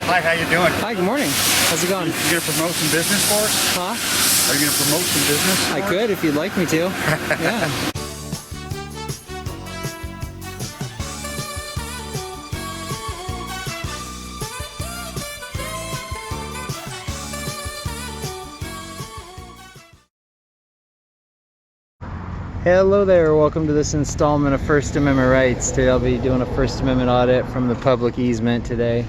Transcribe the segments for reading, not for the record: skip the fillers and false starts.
Hi, how you doing? Hi, good morning. How's it going? You gonna promote some business for us? Huh? Are you gonna promote some business? I could if you'd like me to. Yeah. Hello there, welcome to this installment of First Amendment Rights. Today I'll be doing a First Amendment audit from the public easement today.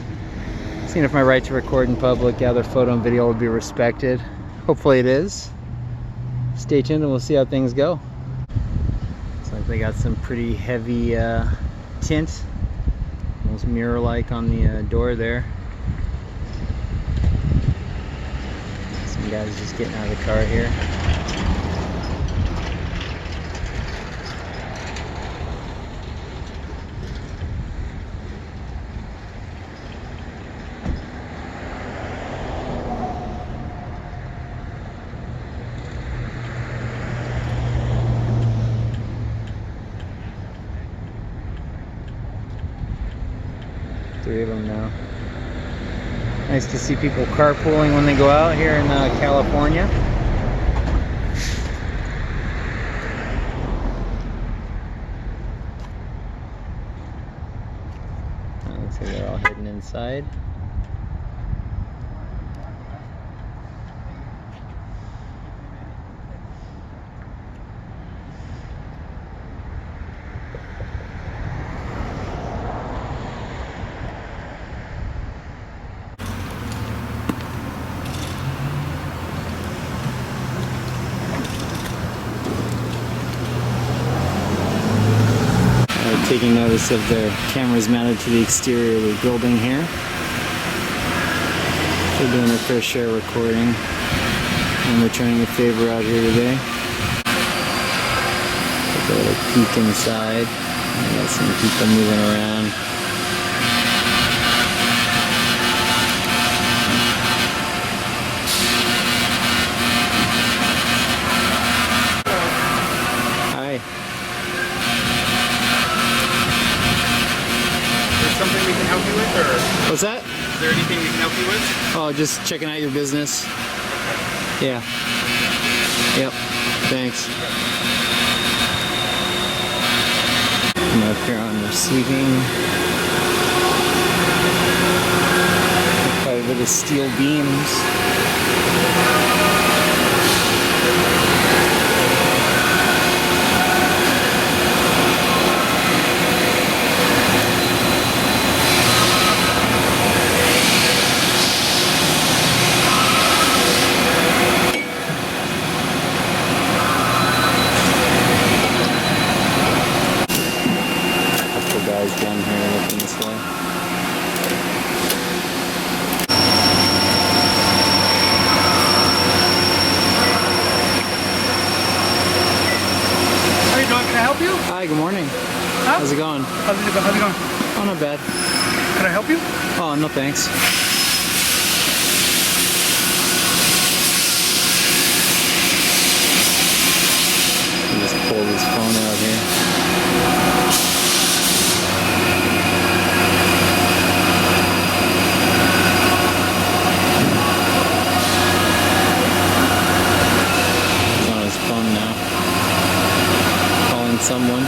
Seeing if my right to record in public, gather photo and video will be respected. Hopefully it is. Stay tuned and we'll see how things go. Looks like they got some pretty heavy tint, almost mirror-like on the door there. Some guys just getting out of the car here. Three of them now. Nice to see people carpooling when they go out here in California. Looks like they're all heading inside. Taking notice of their cameras mounted to the exterior of the building here. They're doing their fair share recording and returning a favor out here today. Take a little peek inside. I got some people moving around. Something we can help you with, or? What's that? Is there anything we can help you with? Oh, just checking out your business. Yeah. Yep. Thanks. Come up here on their sleeping. Quite a bit of steel beams. Guys down here looking this way. How you doing? Can I help you? Hi, good morning. Huh? How's it going? How's it going? Oh, not bad. Can I help you? Oh, no thanks. Just pull this phone out here. Someone.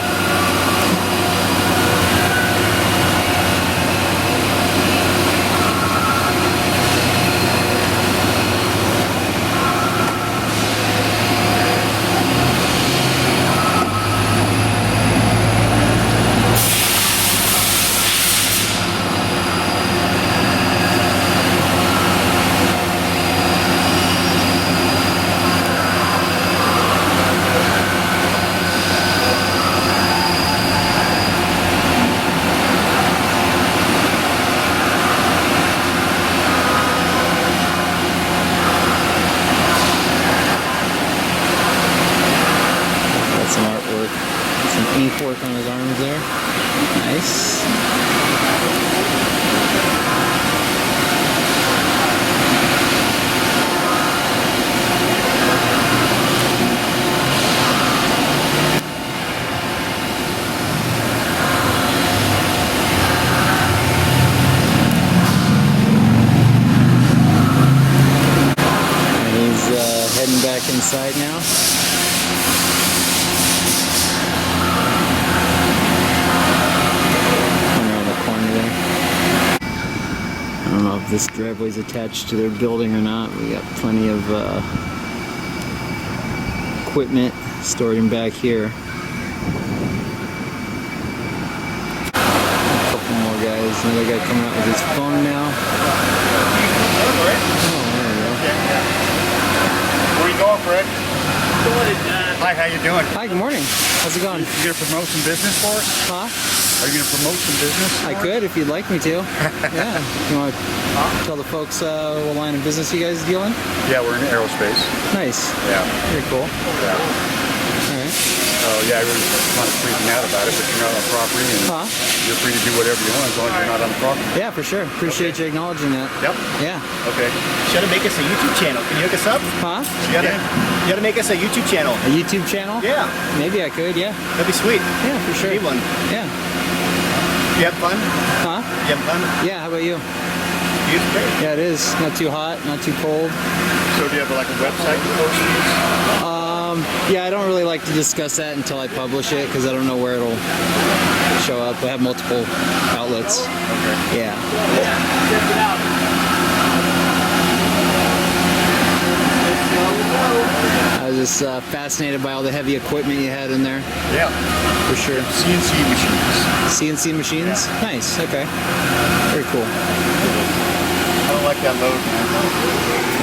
inside now. Around the corner there. I don't know if this driveway's attached to their building or not. We got plenty of equipment stored in back here. A couple more guys. Another guy coming out with his phone now. Oh, there we go. Where you going, Fred? Hi, how you doing? Hi, good morning. How's it going? You gonna promote some business for us? Huh? Are you gonna promote some business? I could if you'd like me to. Yeah. You want to tell the folks what line of business you guys deal in? Yeah, we're in aerospace. Nice. Yeah. Very cool. Yeah. All right. Yeah, I really kind of freaking out about it, but you're not on property, and you're free to do whatever you want as long as you're not on the property. Yeah, for sure. Appreciate you acknowledging that. Yep. Yeah. Okay. You gotta make us a YouTube channel. Can you hook us up? Huh? You gotta make us a YouTube channel. A YouTube channel? Yeah. Maybe I could, yeah. That'd be sweet. Yeah, for sure. Need one. Yeah. You have fun? Huh? You have fun? Yeah, how about you? It's great. Yeah, it is. Not too hot, not too cold. So do you have like a website to post these? Yeah, I don't really like to discuss that until I publish it because I don't know where it'll show up. I have multiple outlets. Okay. Yeah. I was just fascinated by all the heavy equipment you had in there, Yeah. for sure. CNC machines. CNC machines? Yeah. Nice, okay. Very cool. I don't like that load, man.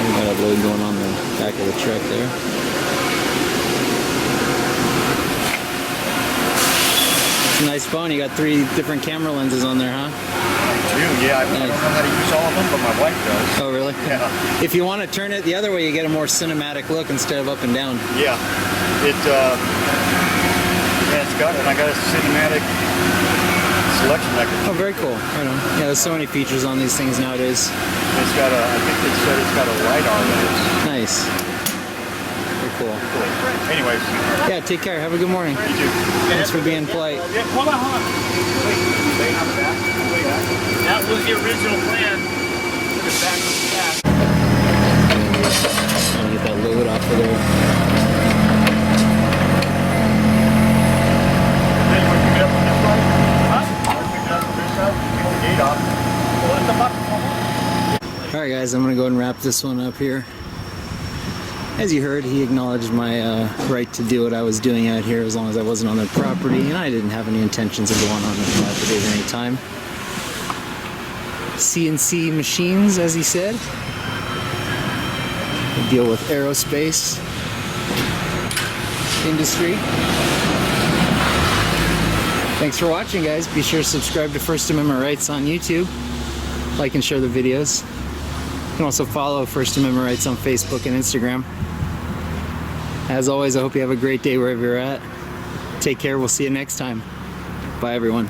We got a load going on the back of the truck there. It's a nice phone. You got 3 different camera lenses on there, huh? Yeah, I don't know how to use all of them, but my wife does. Oh, really? Yeah. If you want to turn it the other way, you get a more cinematic look instead of up and down. Yeah. It's got it. I got a cinematic selection I can. Oh, very cool. Right on. Yeah, there's so many features on these things nowadays. It's got a, I think they said it's got a LiDAR lens. Nice. Very cool. Cool. Anyways. Yeah, take care. Have a good morning. You too. Thanks for being polite. Yeah, hold on. That was the original plan. Put it back on the back. Trying to get that load off of there. Then you want to pick it up on this side? Huh? You want to pick it up on this side? Pull the gate off. Well, it's the button. Alright guys, I'm going to go and wrap this one up here. As you heard, he acknowledged my right to do what I was doing out here as long as I wasn't on their property, and I didn't have any intentions of going on their property at any time. CNC machines, as he said. I deal with aerospace industry. Thanks for watching, guys. Be sure to subscribe to First Amendment Rights on YouTube. Like and share the videos. You can also follow First Amendment Rights on Facebook and Instagram. As always, I hope you have a great day wherever you're at. Take care. We'll see you next time. Bye, everyone.